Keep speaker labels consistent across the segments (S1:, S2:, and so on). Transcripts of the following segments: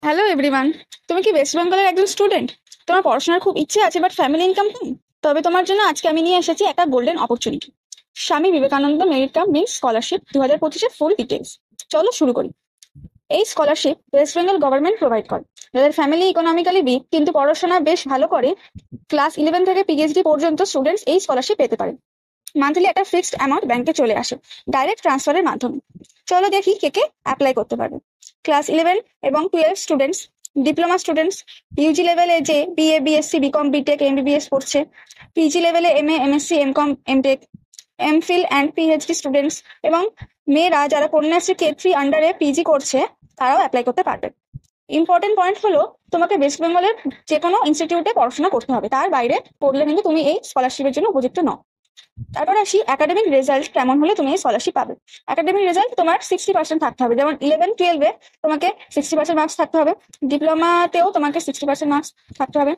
S1: Hello everyone. তুমি কি West বেঙ্গলের একজন স্টুডেন্ট? তোমার পড়াশোনার খুব ইচ্ছে আছে বাট ফ্যামিলি ইনকাম কম? তবে তোমার জন্য আজকে আমি নিয়ে এসেছি একটা golden opportunity, Swami Vivekananda merit cum means scholarship 2025-এর ফুল ডিটেলস। চলো শুরু করি। এই scholarship West Bengal government provide করে যাদের ফ্যামিলি ইকোনমিক্যালি উইক কিন্তু পড়াশোনা বেশ ভালো করে। ক্লাস 11 থেকে পিএইচডি পর্যন্ত স্টুডেন্টস এই স্কলারশিপ পেতে পারে। মান্থলি একটা ফিক্সড অ্যামাউন্ট ব্যাংকে চলে আসে ডাইরেক্ট ট্রান্সফারের মাধ্যমে। চলো দেখি কে কে অ্যাপ্লাই করতে পারবে। ক্লাস 11 এবং 12 স্টুডেন্টস, ডিপ্লোমা স্টুডেন্টস, ইউজি লেভেলে যে BA BSc BCom BTech MBBS পড়ছে, পিজি লেভেলে MA MSc MCom MTech, MPhil and PhD students, এবং মেয়েরা যারা কন্যাশ্রী K3 আন্ডারে পিজি করছে তারাও অ্যাপ্লাই করতে পারবে। ইম্পর্টেন্ট পয়েন্ট হলো তোমাকে ওয়েস্ট বেঙ্গলের যে কোনো ইনস্টিটিউটে পড়াশোনা করতে হবে, তার বাইরে পড়লে কিন্তু তুমি এই স্কলারশিপের জন্য উপযুক্ত নও। তারপর আসি একাডেমিক রেজাল্ট কেমন হলে তুমি এই স্কলারশিপ পাবে। একাডেমিক রেজাল্ট তোমার 60% থাকতে হবে, যেমন 11-12-এ তোমাকে 60% মার্কস থাকতে হবে, ডিপ্লোমাতেও তোমাকে 60% মার্কস থাকতে হবে,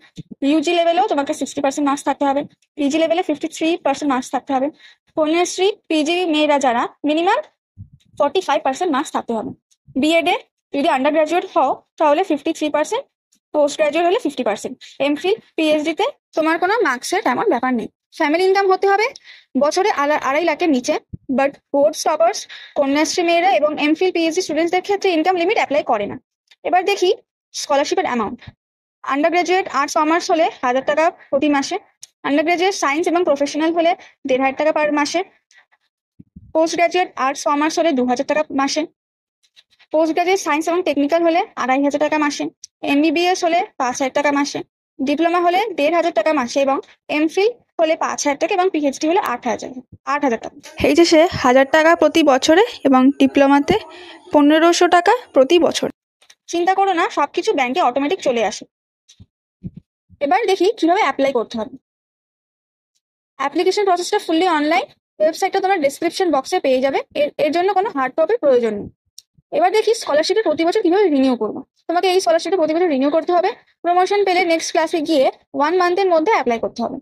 S1: ইউজি লেভেলেও তোমাকে 60% মার্কস থাকতে হবে, পিজি লেভেলে 53% মার্কস থাকতে হবে, কন্যাশ্রী পিজি মেয়েরা যারা মিনিমাম 45% মার্কস থাকতে হবে। বিএডে যদি আন্ডার গ্রাজুয়েট হও তাহলে 53%, পোস্ট গ্রাজুয়েট হলে 50%। এমফিল পিএইচডিতে তোমার কোনো মার্কসের তেমন ব্যাপার নেই। ফ্যামিলি ইনকাম হতে হবে বছরে 2.5 লাখের নিচে, বাট বোর্ড টপার্স, কন্যাশ্রী মেয়েরা এবং এমফিল পিএইচডি স্টুডেন্টসদের ক্ষেত্রে ইনকাম লিমিট অ্যাপ্লাই করে না। এবার দেখি স্কলারশিপের amount. Under graduate arts commerce হলে 1000 টাকা প্রতি মাসে, আন্ডার গ্রাজুয়েট সায়েন্স এবং প্রফেশনাল হলে 1500 টাকা পার মাসে, পোস্ট গ্রাজুয়েট আর্টস কমার্স হলে 2000 টাকা মাসে, পোস্ট গ্রাজুয়েট সায়েন্স এবং টেকনিক্যাল হলে 2500 টাকা মাসে, এমবিবিএস হলে 5000 টাকা মাসে, ডিপ্লোমা হলে 1500 টাকা মাসে, এবং এমফিল হলে 5000 টাকা, এবং পিএইচডি হলে 8,000 টাকা। এইচএসে 1000 টাকা প্রতি বছরে এবং ডিপ্লোমাতে 1500 টাকা প্রতি বছর। চিন্তা করো না, সবকিছু ব্যাংকে অটোমেটিক চলে আসে। এবার দেখি কিভাবে অ্যাপ্লাই করতে হবে। অ্যাপ্লিকেশন প্রসেসটা ফুললি অনলাইন, ওয়েবসাইটটা তোমার ডেসক্রিপশন বক্সে পেয়ে যাবে। এর জন্য কোনো হার্ড কপির প্রয়োজন নেই। এবার দেখি স্কলারশিপে প্রতি বছর কিভাবে রিনিউ করবো। তোমাকে এই স্কলারশিপে প্রতি বছর রিনিউ করতে হবে। প্রমোশন পেলে নেক্সট ক্লাসে গিয়ে 1 মান্থের মধ্যে অ্যাপ্লাই করতে হবে।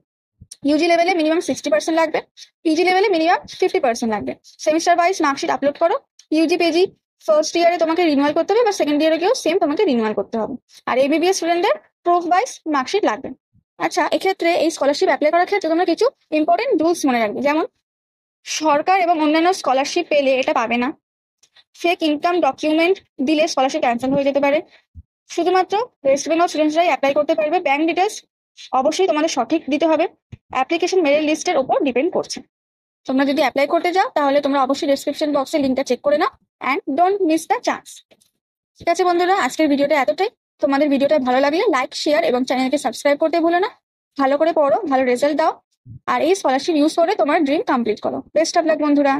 S1: ইউজি লেভেলে মিনিমাম 60% লাগবে, পিজি লেভেলে মিনিমাম 50% লাগবে। সেমিস্টার ওয়াইজ মার্কশিট আপলোড করো। ইউজি পিজি ফার্স্ট ইয়ারে তোমাকে রিনিউয়াল করতে হবে, বা সেকেন্ড ইয়ারে গিয়েও সেম তোমাকে রিনিউয়াল করতে হবে। আর এবিবিএস স্টুডেন্টদের প্রুফ ওয়াইজ মার্কশিট লাগবে। আচ্ছা, এক্ষেত্রে এই স্কলারশিপ অ্যাপ্লাই করার ক্ষেত্রে তোমরা কিছু ইম্পর্টেন্ট রুলস মনে রাখবে, যেমন সরকার এবং অন্যান্য স্কলারশিপ পেলে এটা পাবে না, ফেক ইনকাম ডকুমেন্ট দিলে স্কলারশিপ ক্যান্সেল হয়ে যেতে পারে, শুধুমাত্র ওয়েস্ট বেঙ্গল স্টুডেন্টসরাই অ্যাপ্লাই করতে পারবে, ব্যাংক ডিটেলস অবশ্যই তোমাদের সঠিক দিতে হবে, অ্যাপ্লিকেশন মেরিট লিস্টের উপর ডিপেন্ড করছে। তোমরা যদি অ্যাপ্লাই করতে যাও তাহলে তোমরা অবশ্যই ডেসক্রিপশন বক্সে লিঙ্কটা চেক করে নাও and don't miss the chance. ঠিক আছে বন্ধুরা, আজকের ভিডিওটা এতটাই। তোমাদের ভিডিওটা ভালো লাগলে লাইক, শেয়ার এবং চ্যানেলকে সাবস্ক্রাইব করতে ভুলো না। ভালো করে পড়ো, ভালো রেজাল্ট দাও, আর এই স্কলারশিপ ইউজ করে তোমার ড্রিম কমপ্লিট করো। বেস্ট অফ লাক বন্ধুরা।